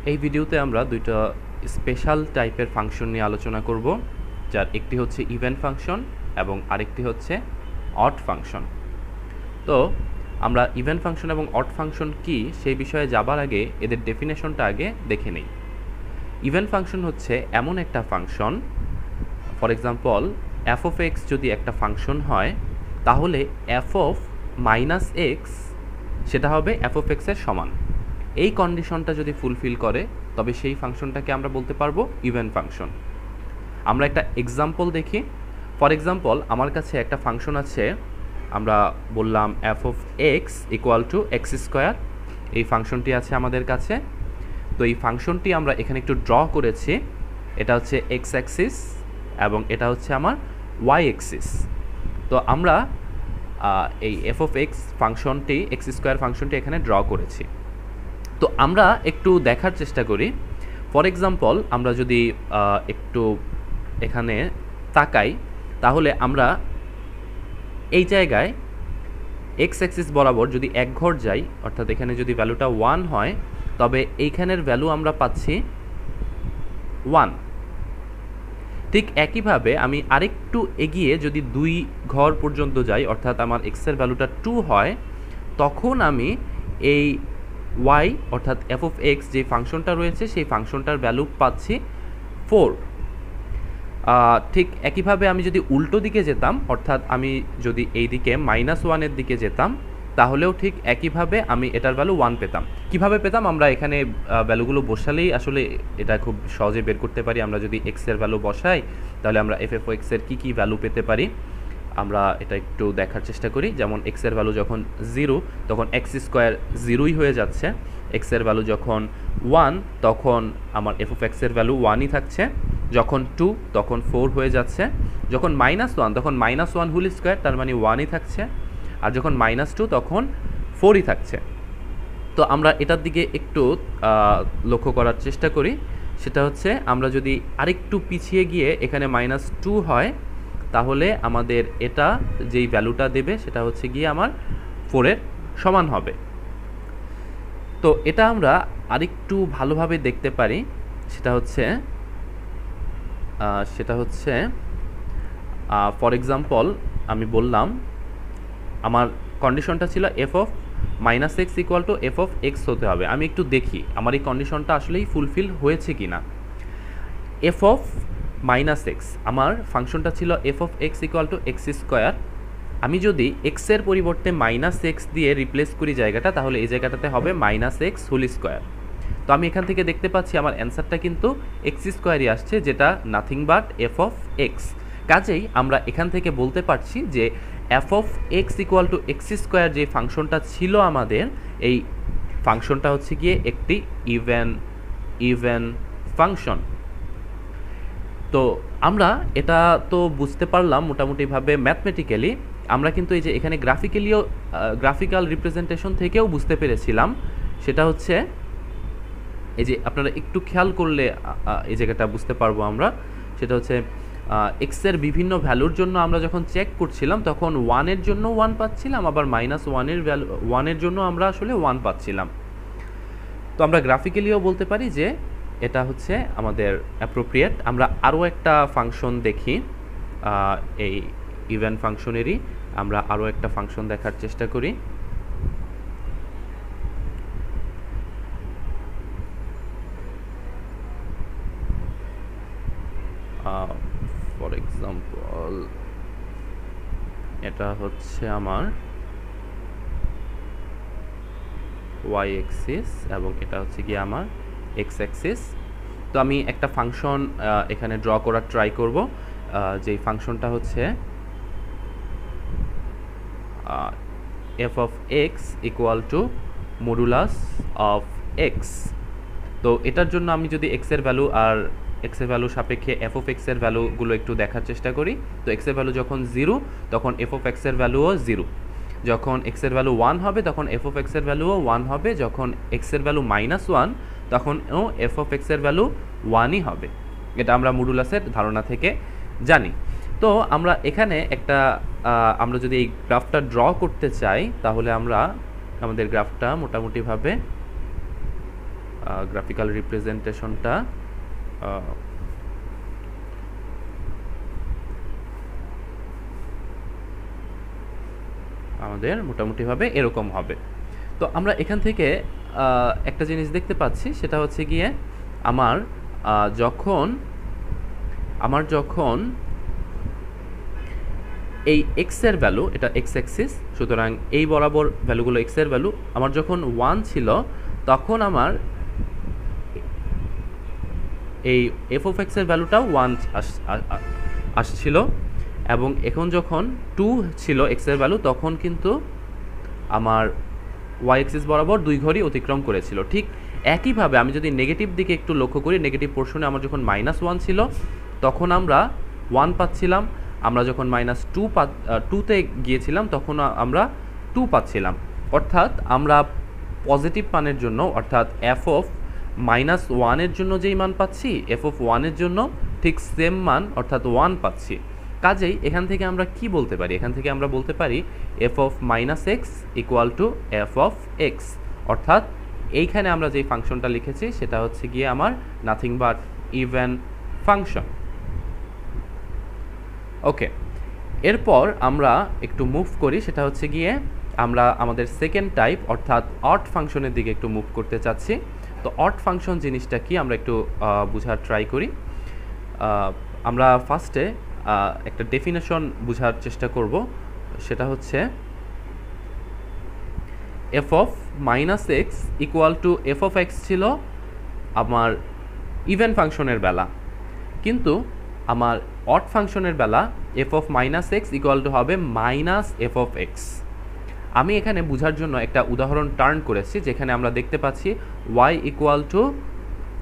এই ভিডিওতে আমরা দুইটা স্পেশাল টাইপের ফাংশন নিয়ে আলোচনা করব, যার একটি হচ্ছে ইভেন ফাংশন এবং আরেকটি হচ্ছে অড ফাংশন। তো আমরা ইভেন ফাংশন এবং অড ফাংশন কি সেই বিষয়ে যাবার আগে এদের ডেফিনেশনটা আগে দেখে নেই। ইভেন ফাংশন হচ্ছে এমন একটা function, for example F of x যদি একটা ফাংশন হয়, তাহলে এফ অফ মাইনাস এক্স সেটা হবে এফ অফ এক্সের সমান। এই কন্ডিশনটা যদি ফুলফিল করে তবে সেই ফাংশনটাকে আমরা বলতে পারবো ইভেন ফাংশন। আমরা একটা এক্সাম্পল দেখি। ফর এক্সাম্পল আমার কাছে একটা ফাংশন আছে, আমরা বললাম F of x equal to x square. এই ফাংশনটি আছে আমাদের কাছে। তো এই ফাংশনটি আমরা এখানে একটু ড্র করেছি। এটা হচ্ছে এক্স অ্যাক্সিস এবং এটা হচ্ছে আমার ওয়াই অ্যাক্সিস। তো আমরা এই এফ অফ এক্স ফাংশনটি, এক্স স্কোয়ার ফাংশনটি এখানে ড্র করেছি। তো আমরা একটু দেখার চেষ্টা করি। ফর এক্সাম্পল আমরা যদি একটু এখানে তাকাই, তাহলে আমরা এই জায়গায় এক্স অ্যাক্সিস বরাবর যদি এক ঘর যাই, অর্থাৎ এখানে যদি ভ্যালুটা 1 হয়, তবে এইখানের ভ্যালু আমরা পাচ্ছি 1। ঠিক একইভাবে আমি আরেকটু এগিয়ে যদি 2 ঘর পর্যন্ত যাই, অর্থাৎ আমার এক্সের ভ্যালুটা 2 হয়, তখন আমি এই ওয়াই অর্থাৎ এফ অফ এক্স যে ফাংশনটা রয়েছে সেই ফাংশনটার ভ্যালু পাচ্ছি 4। ঠিক একইভাবে আমি যদি উল্টো দিকে যেতাম, অর্থাৎ আমি যদি এই দিকে -1-এর দিকে যেতাম, তাহলেও ঠিক একইভাবে আমি এটার ভ্যালু 1 পেতাম। কিভাবে পেতাম? আমরা এখানে ভ্যালুগুলো বসালেই আসলে এটা খুব সহজে বের করতে পারি। আমরা যদি এক্স এর ভ্যালু বসাই, তাহলে আমরা এফ অফ এক্স এর কী ভ্যালু পেতে পারি আমরা এটা একটু দেখার চেষ্টা করি। যেমন এক্স এর ভ্যালু যখন 0, তখন এক্স স্কোয়ার 0ই হয়ে যাচ্ছে। এক্স এর ভ্যালু যখন 1, তখন আমার এফ অফ এক্স এর ভ্যালু 1ই থাকছে। যখন 2, তখন 4 হয়ে যাচ্ছে। যখন -1, তখন -1 হোল স্কোয়ার, তার মানে 1ই থাকছে। আর যখন -2, তখন 4ই থাকছে। তো আমরা এটার দিকে একটু লক্ষ্য করার চেষ্টা করি। সেটা হচ্ছে আমরা যদি আরেকটু পিছিয়ে গিয়ে এখানে -2 হয়, তাহলে আমাদের এটা যেই ভ্যালুটা দেবে সেটা হচ্ছে গিয়ে আমার 4-এর সমান হবে। তো এটা আমরা আরেকটু ভালোভাবে দেখতে পারি। সেটা হচ্ছে ফর এক্সাম্পল আমি বললাম আমার কন্ডিশনটা ছিল F of minus x equal to f of x হতে হবে। আমি একটু দেখি আমার এই কন্ডিশনটা আসলেই ফুলফিল হয়েছে কি না। এফ অফ মাইনাস এক্স, আমার ফাংশনটা ছিল F of x equal to x square. আমি যদি এক্সের পরিবর্তে -x দিয়ে রিপ্লেস করি জায়গাটা, তাহলে এই জায়গাটাতে হবে -x হোল স্কোয়ার। তো আমি এখান থেকে দেখতে পাচ্ছি আমার অ্যান্সারটা কিন্তু এক্স স্কোয়ারই আসছে, যেটা nothing but F of x. কাজেই আমরা এখান থেকে বলতে পারছি যে F of x equal to x square যে ফাংশনটা ছিল আমাদের, এই ফাংশনটা হচ্ছে গিয়ে একটি ইভেন ফাংশন। তো আমরা এটা তো বুঝতে পারলাম মোটামুটিভাবে ম্যাথমেটিক্যালি। আমরা কিন্তু এই যে এখানে গ্রাফিক্যাল রিপ্রেজেন্টেশন থেকেও বুঝতে পেরেছিলাম। সেটা হচ্ছে এই যে আপনারা একটু খেয়াল করলে এই জায়গাটা বুঝতে পারবো আমরা। সেটা হচ্ছে এক্সের বিভিন্ন ভ্যালুর জন্য আমরা যখন চেক করছিলাম, তখন 1-এর জন্য 1 পাচ্ছিলাম, আবার -1-এর ভ্যালু 1-এর জন্য আমরা আসলে 1 পাচ্ছিলাম। তো আমরা গ্রাফিক্যালিও বলতে পারি যে এটা হচ্ছে আমাদের অ্যাপ্রোপ্রিয়েট। আমরা আরও একটা ফাংশন দেখি, এই ইভেন ফাংশনেরই আমরা আরও একটা ফাংশন দেখার চেষ্টা করি। ফর এক্সাম্পল এটা হচ্ছে আমার ওয়াই অ্যাক্সিস এবং এটা হচ্ছে কি আমার এক্স অ্যাক্সিস। তো আমি একটা ফাংশন এখানে ড্র করার ট্রাই করব, যেই ফাংশনটা হচ্ছে f of x equal to modulus of x. তো এটার জন্য আমি যদি এক্সের ভ্যালু আর এক্সের ভ্যালু সাপেক্ষে এফ অফ এক্সের ভ্যালুগুলো একটু দেখার চেষ্টা করি। তো এক্সের ভ্যালু যখন 0, তখন এফ অফ এক্সের ভ্যালুও 0। যখন এক্সের ভ্যালু 1 হবে, তখন এফ অফ এক্সের ভ্যালুও 1 হবে। যখন এক্সের ভ্যালু -1, তখনও এফ অফ এক্সের ভ্যালু 1ই হবে। এটা আমরা মডুলাসের ধারণা থেকে জানি। তো আমরা এখানে একটা আমরা যদি এই গ্রাফটা ড্র করতে চাই, তাহলে আমরা আমাদের গ্রাফটা মোটামুটিভাবে গ্রাফিক্যাল রিপ্রেজেন্টেশনটা আমাদের মোটামুটিভাবে এরকম হবে। তো আমরা এখান থেকে একটা জিনিস দেখতে পাচ্ছি, সেটা হচ্ছে গিয়ে আমার যখন এই এক্স এর ভ্যালু, এটা এক্স অ্যাক্সিস, সুতরাং এই বরাবর ভ্যালুগুলো এক্স এর ভ্যালু, আমার যখন 1 ছিল তখন আমার এই এফ অফ এক্স এর ভ্যালুটাও 1 আসছিল, এবং এখন যখন 2 ছিল এক্স এর ভ্যালু তখন কিন্তু আমার ওয়াই অ্যাক্সিস বরাবর 2 ঘরই অতিক্রম করেছিল। ঠিক একইভাবে আমি যদি নেগেটিভ দিকে একটু লক্ষ্য করি, নেগেটিভ পোর্শনে আমার যখন -1 ছিল তখন আমরা 1 পাচ্ছিলাম, আমরা যখন -2তে গিয়েছিলাম তখন আমরা 2 পাচ্ছিলাম। অর্থাৎ আমরা পজিটিভ মানের জন্য, অর্থাৎ এফ অফ -1 এর জন্য যেই মান পাচ্ছি, এফ অফ 1 এর জন্য ঠিক সেম মান অর্থাৎ 1 পাচ্ছি। কাজেই এখান থেকে আমরা কি বলতে পারি? এখান থেকে আমরা বলতে পারি F of -x equal to f of x, অর্থাৎ এইখানে আমরা যেই ফাংশনটা লিখেছি সেটা হচ্ছে গিয়ে আমার নাথিং বাট ইভেন ফাংশন। ওকে, এরপর আমরা একটু মুভ করি, সেটা হচ্ছে গিয়ে আমরা আমাদের সেকেন্ড টাইপ অর্থাৎ অড ফাংশনের দিকে একটু মুভ করতে চাচ্ছি। তো অড ফাংশন জিনিসটা কি আমরা একটু বোঝার ট্রাই করি। আমরা ফার্স্টে একটা ডেফিনেশন বোঝার চেষ্টা করব, সেটা হচ্ছে f of -x equal to f of x ছিল আমার ইভেন ফাংশনের বেলা, কিন্তু আমার অড ফাংশনের বেলা f of -x equal to হবে এফ অফ এক্স। আমি এখানে বোঝার জন্য একটা উদাহরণ টার্ন করেছি, যেখানে আমরা দেখতে পাচ্ছি y equal to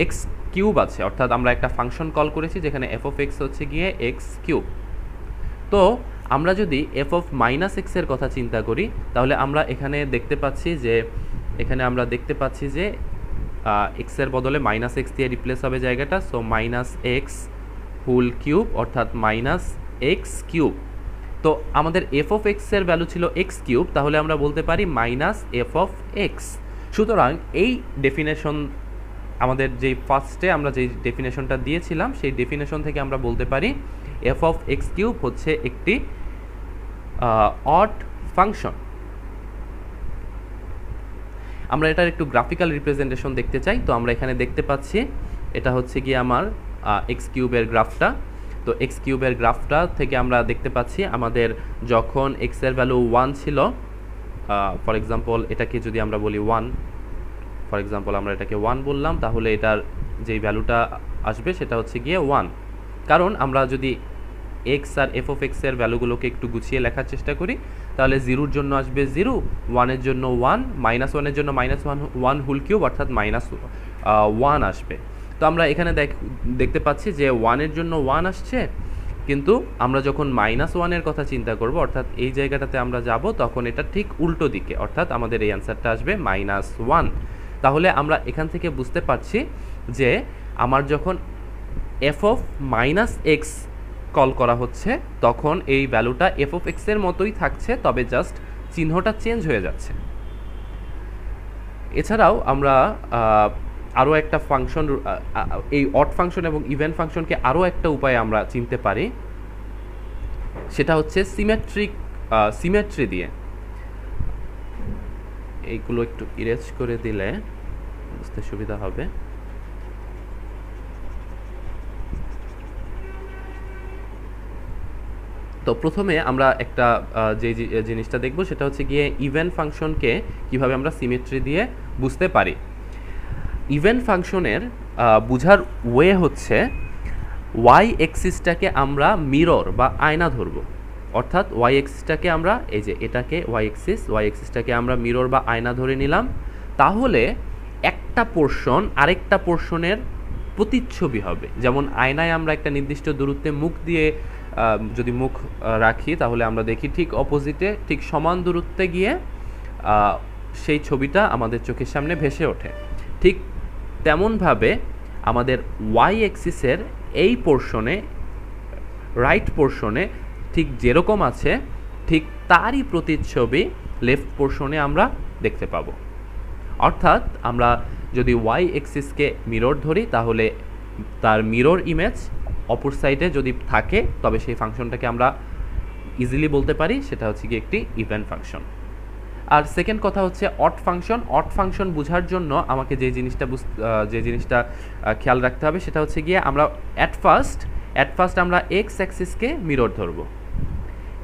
x cube আছে, অর্থাৎ আমরা একটা ফাংশন কল করেছি যেখানে এফ অফ এক্স হচ্ছে গিয়ে এক্স কিউব। তো আমরা যদি এফ অফ -x এর কথা চিন্তা করি, তাহলে আমরা এখানে দেখতে পাচ্ছি যে এক্স এর বদলে -x দিয়ে রিপ্লেস হবে জায়গাটা, সো -x হোল কিউব অর্থাৎ -x কিউব। তো আমাদের এফ অফ এক্স এর ভ্যালু ছিল এক্স কিউব, তাহলে আমরা বলতে পারি এফ অফ এক্স। সুতরাং এই ডেফিনেশন আমাদের যেই ফার্স্টে আমরা যেই ডেফিনেশনটা দিয়েছিলাম সেই ডেফিনেশন থেকে আমরা বলতে পারি এফ অফ এক্স কিউব হচ্ছে একটি অড ফাংশন। আমরা এটার একটু গ্রাফিক্যাল রিপ্রেজেন্টেশন দেখতে চাই। তো আমরা এখানে দেখতে পাচ্ছি এটা হচ্ছে গিয়ে আমার এক্স কিউবের গ্রাফটা। তো এক্স কিউবের গ্রাফটা থেকে আমরা দেখতে পাচ্ছি আমাদের যখন এক্স এর ভ্যালু 1 ছিল, ফর এক্সাম্পল এটাকে যদি আমরা বলি 1, ফর এক্সাম্পল আমরা এটাকে 1 বললাম, তাহলে এটার যেই ভ্যালুটা আসবে সেটা হচ্ছে গিয়ে 1। কারণ আমরা যদি এক্স আর এফ অফ এক্স এর ভ্যালুগুলোকে একটু গুছিয়ে লেখার চেষ্টা করি, তাহলে 0-র জন্য আসবে 0, 1-এর জন্য 1, -1-এর জন্য -1 হোল কিউব অর্থাৎ -1 আসবে। তো আমরা এখানে দেখতে পাচ্ছি যে 1-এর জন্য 1 আসছে, কিন্তু আমরা যখন -1-এর কথা চিন্তা করব, অর্থাৎ এই জায়গাটাতে আমরা যাব, তখন এটা ঠিক উল্টো দিকে, অর্থাৎ আমাদের এই অ্যান্সারটা আসবে -1। তাহলে আমরা এখান থেকে বুঝতে পারছি যে আমার যখন এফ অফ -x কল করা হচ্ছে তখন এই ভ্যালুটা এফ অফ এক্স এর মতোই থাকছে, তবে জাস্ট চিহ্নটা চেঞ্জ হয়ে যাচ্ছে। এছাড়াও আমরা আরও একটা ফাংশন, এই অড ফাংশন এবং ইভেন ফাংশনকে আরও একটা উপায়ে আমরা চিনতে পারি, সেটা হচ্ছে সিমেট্রি দিয়ে। এইগুলো একটু ইরেজ করে দিলে বুঝতে সুবিধা হবে। তো প্রথমে আমরা একটা যে জিনিসটা দেখব সেটা হচ্ছে গিয়ে ইভেন ফাংশনকে কিভাবে আমরা সিমেট্রি দিয়ে বুঝতে পারি। ইভেন ফাংশনের বুঝার ওয়ে হচ্ছে ওয়াই এক্সিসটাকে আমরা মিরর বা আয়না ধরব, অর্থাৎ ওয়াই এক্সিসটাকে আমরা এই যে এটাকে ওয়াই এক্সিসটাকে আমরা মিরর বা আয়না ধরে নিলাম, তাহলে একটা পোর্শন আরেকটা পোর্শনের প্রতিচ্ছবি হবে। যেমন আয়নায় আমরা একটা নির্দিষ্ট দূরত্বে মুখ দিয়ে যদি মুখ রাখি, তাহলে আমরা দেখি ঠিক অপোজিটে ঠিক সমান দূরত্বে গিয়ে সেই ছবিটা আমাদের চোখের সামনে ভেসে ওঠে। ঠিক তেমনভাবে আমাদের ওয়াই এক্সিসের এই পোর্শনে, রাইট পোর্শনে ঠিক যেরকম আছে ঠিক তারই প্রতিচ্ছবি লেফট পোর্শনে আমরা দেখতে পাবো। অর্থাৎ আমরা যদি ওয়াই এক্সিসকে মিরর ধরি তাহলে তার মিরর ইমেজ অপর সাইডে যদি থাকে তবে সেই ফাংশনটাকে আমরা ইজিলি বলতে পারি সেটা হচ্ছে কি একটি ইভেন্ট ফাংশন। আর সেকেন্ড কথা হচ্ছে অড ফাংশন। অড ফাংশন বোঝার জন্য আমাকে যে জিনিসটা খেয়াল রাখতে হবে সেটা হচ্ছে গিয়ে আমরা অ্যাট ফার্স্ট আমরা এক্স অ্যাক্সিসকে মিরর ধরবো।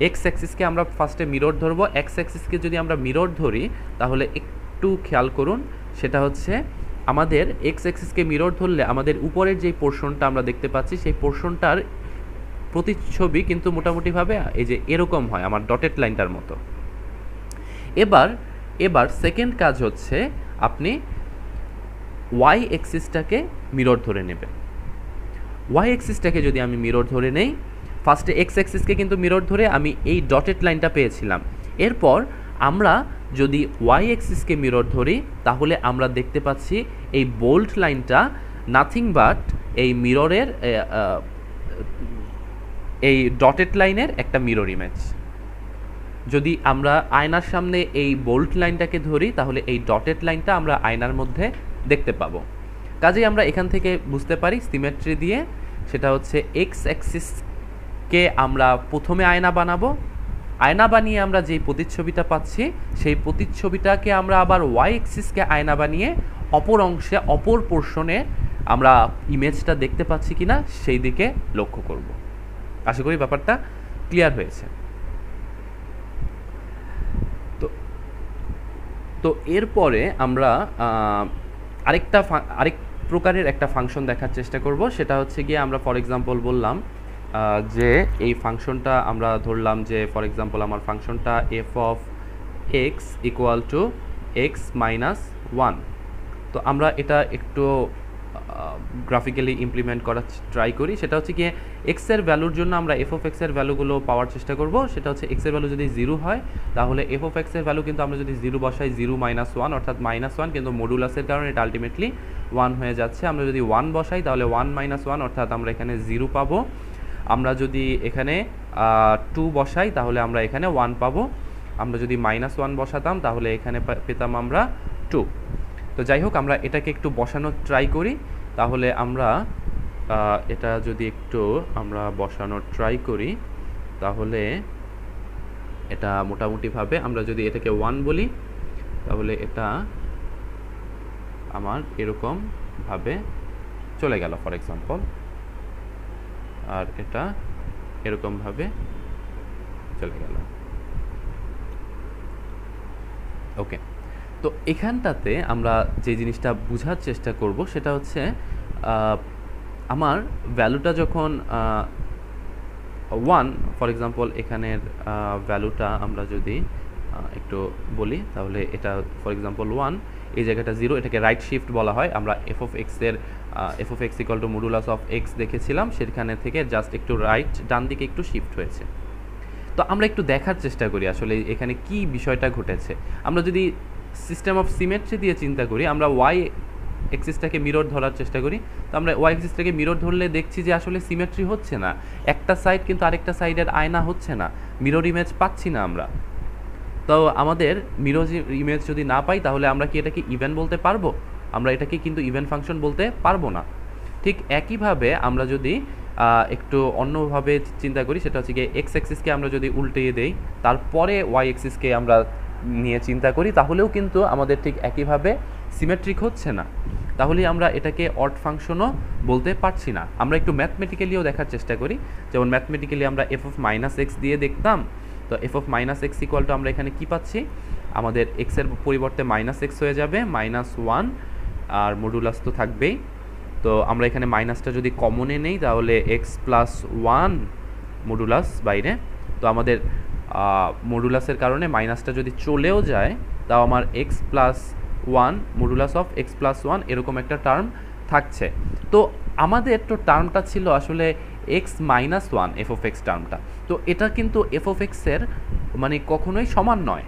এক্স অ্যাক্সিসকে আমরা ফার্স্টে মিরর ধরবো। এক্স অ্যাক্সিসকে যদি আমরা মিরর ধরি তাহলে একটু খেয়াল করুন, সেটা হচ্ছে আমাদের এক্স অ্যাক্সিসকে মিরর ধরলে আমাদের উপরের যেই পোর্শনটা আমরা দেখতে পাচ্ছি সেই পোর্শনটার প্রতিচ্ছবি কিন্তু মোটামুটিভাবে এই যে এরকম হয়, আমার ডটেড লাইনটার মতো। এবার সেকেন্ড কাজ হচ্ছে আপনি ওয়াই এক্সিসটাকে মিরর ধরে নেবেন। ওয়াই এক্সিসটাকে যদি আমি মিরর ধরে নেই, ফার্স্টে এক্স এক্সিসকে কিন্তু মিরর ধরে আমি এই ডটেড লাইনটা পেয়েছিলাম। এরপর আমরা যদি ওয়াই এক্সিসকে মিরর ধরি তাহলে আমরা দেখতে পাচ্ছি এই বোল্ড লাইনটা নাথিং বাট এই মিররের এই ডটেড লাইনের একটা মিরর ইমেজ। যদি আমরা আয়নার সামনে এই বোল্ড লাইনটাকে ধরি তাহলে এই ডটেড লাইনটা আমরা আয়নার মধ্যে দেখতে পাবো। কাজেই আমরা এখান থেকে বুঝতে পারি সিমেট্রি দিয়ে সেটা হচ্ছে এক্স অ্যাক্সিসকে আমরা প্রথমে আয়না বানাবো, আয়না বানিয়ে আমরা যেই প্রতিচ্ছবিটা পাচ্ছি সেই প্রতিচ্ছবিটাকে আমরা আবার ওয়াই অ্যাক্সিসকে আয়না বানিয়ে অপর অংশে অপর পোর্শনে আমরা ইমেজটা দেখতে পাচ্ছি কিনা সেই দিকে লক্ষ্য করব। আশা করি ব্যাপারটা ক্লিয়ার হয়েছে। তো এরপরে আমরা আরেক প্রকারের একটা ফাংশন দেখার চেষ্টা করব, সেটা হচ্ছে গিয়ে আমরা ফর এক্সাম্পল বললাম যে এই ফাংশনটা আমরা ধরলাম যে ফর এক্সাম্পল আমার ফাংশনটা F of x equal to x minus one. তো আমরা এটা একটু গ্রাফিক্যালি ইমপ্লিমেন্ট করার ট্রাই করি। সেটা হচ্ছে গিয়ে এক্সের ভ্যালুর জন্য আমরা এফ অফ এক্সের ভ্যালুগুলো পাওয়ার চেষ্টা করব। সেটা হচ্ছে এক্সের ভ্যালু যদি 0 হয় তাহলে এফ অফ এক্সের ভ্যালু কিন্তু আমরা যদি 0 বসাই 0 মাইনাস 1 অর্থাৎ মাইনাস 1, কিন্তু মডুলাসের কারণে এটা আলটিমেটলি 1 হয়ে যাচ্ছে। আমরা যদি 1 বসাই তাহলে 1 মাইনাস 1 অর্থাৎ আমরা এখানে 0 পাবো। আমরা যদি এখানে 2 বসাই তাহলে আমরা এখানে 1 পাবো। আমরা যদি মাইনাস 1 বসাতাম তাহলে এখানে পেতাম আমরা 2। তো যাই হোক আমরা এটাকে একটু বসানোর ট্রাই করি। তাহলে আমরা এটা যদি একটু আমরা বসানোর ট্রাই করি তাহলে এটা মোটামুটিভাবে আমরা যদি এটাকে 1 বলি তাহলে এটা আমার এরকমভাবে চলে গেল ফর এক্সাম্পল, আর এটা এরকমভাবে চলে গেল। ওকে, তো এখানটাতে আমরা যে জিনিসটা বোঝার চেষ্টা করব সেটা হচ্ছে আমার ভ্যালুটা যখন 1 ফর এক্সাম্পল এখানের ভ্যালুটা আমরা যদি একটু বলি তাহলে এটা ফর এক্সাম্পল 1, এই জায়গাটা 0, এটাকে রাইট শিফট বলা হয়। আমরা এফ অফ এক্সের F of x equal to modulus of x দেখেছিলাম, সেখানে থেকে জাস্ট একটু ডান দিকে একটু শিফট হয়েছে। তো আমরা একটু দেখার চেষ্টা করি আসলে এখানে কি বিষয়টা ঘটেছে। আমরা যদি সিস্টেম অফ সিমেট্রি দিয়ে চিন্তা করি, আমরা ওয়াই এক্সিসটাকে মিরর ধরার চেষ্টা করি, তো আমরা ওয়াই এক্সিসটাকে মিরর ধরলে দেখছি যে আসলে সিমেট্রি হচ্ছে না, একটা সাইড কিন্তু আরেকটা সাইডের আয়না হচ্ছে না, মিরর ইমেজ পাচ্ছি না আমরা। তো আমাদের মিরর ইমেজ যদি না পাই তাহলে আমরা কি এটাকে ইভেন বলতে পারবো? আমরা এটাকে কিন্তু ইভেন ফাংশন বলতে পারবো না। ঠিক একইভাবে আমরা যদি একটু অন্যভাবে চিন্তা করি, সেটা হচ্ছে গিয়ে এক্স এক্সিসকে আমরা যদি উল্টিয়ে দেই তারপরে ওয়াই এক্সিসকে আমরা নিয়ে চিন্তা করি তাহলেও কিন্তু আমাদের ঠিক একইভাবে সিমেট্রিক হচ্ছে না, তাহলে আমরা এটাকে অড ফাংশনও বলতে পারছি না। আমরা একটু ম্যাথমেটিক্যালিও দেখার চেষ্টা করি, যেমন ম্যাথমেটিক্যালি আমরা এফ অফ মাইনাস এক্স দিয়ে দেখতাম। তো F of minus x equal to আমরা এখানে কী পাচ্ছি, আমাদের এক্সের পরিবর্তে মাইনাস এক্স হয়ে যাবে -1, আর মডুলাস তো থাকবেই। তো আমরা এখানে মাইনাসটা যদি কমনে নেই তাহলে এক্স প্লাস 1 মডুলাস বাইরে, তো আমাদের মডুলাসের কারণে মাইনাসটা যদি চলেও যায় তাও আমার x plus 1 modulus of x plus 1 এরকম একটা টার্ম থাকছে। তো আমাদের তো টার্মটা ছিল আসলে x minus 1 f of x টার্মটা, তো এটা কিন্তু এফ অফ এক্সের মানে কখনোই সমান নয়।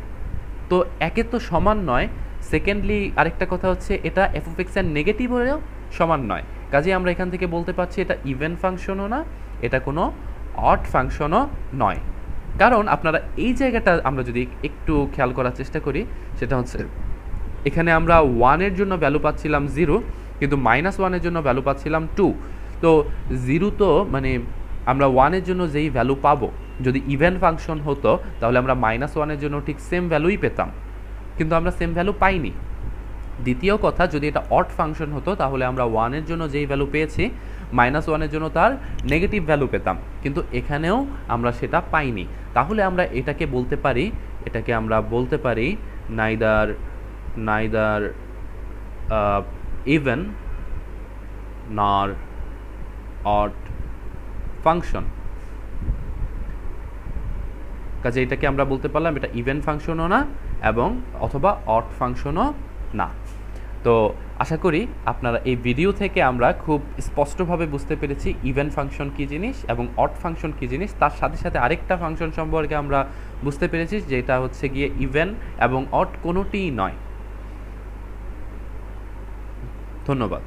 তো একে তো সমান নয়, সেকেন্ডলি আরেকটা কথা হচ্ছে এটা এফ অফ এক্সের নেগেটিভ হলেও সমান নয়। কাজেই আমরা এখান থেকে বলতে পারছি এটা ইভেন ফাংশনও না, এটা কোনো অড ফাংশনও নয়। কারণ আপনারা এই জায়গাটা আমরা যদি একটু খেয়াল করার চেষ্টা করি, সেটা হচ্ছে এখানে আমরা 1-এর জন্য ভ্যালু পাচ্ছিলাম 0, কিন্তু -1-এর জন্য ভ্যালু পাচ্ছিলাম 2। তো 0 তো মানে আমরা 1-এর জন্য যেই ভ্যালু পাবো, যদি ইভেন ফাংশন হতো তাহলে আমরা -1-এর জন্য ঠিক সেম ভ্যালুই পেতাম, কিন্তু আমরা সেম ভ্যালু পাইনি। দ্বিতীয় কথা, যদি এটা অড ফাংশন হতো তাহলে আমরা 1-এর জন্য যেই ভ্যালু পেয়েছি -1-এর জন্য তার নেগেটিভ ভ্যালু পেতাম, কিন্তু এখানেও আমরা সেটা পাইনি। তাহলে আমরা এটাকে আমরা বলতে পারি নাইদার ইভেন নর অড ফাংশন। কাজে এটাকে আমরা বলতে পারলাম এটা ইভেন ফাংশনও না এবং অথবা অড ফাংশনও না। তো আশা করি আপনারা এই ভিডিও থেকে আমরা খুব স্পষ্টভাবে বুঝতে পেরেছি ইভেন ফাংশন কী জিনিস এবং অড ফাংশন কী জিনিস। তার সাথে সাথে আরেকটা ফাংশন সম্পর্কে আমরা বুঝতে পেরেছি, যেটা হচ্ছে গিয়ে ইভেন এবং অড কোনোটিই নয়। ধন্যবাদ।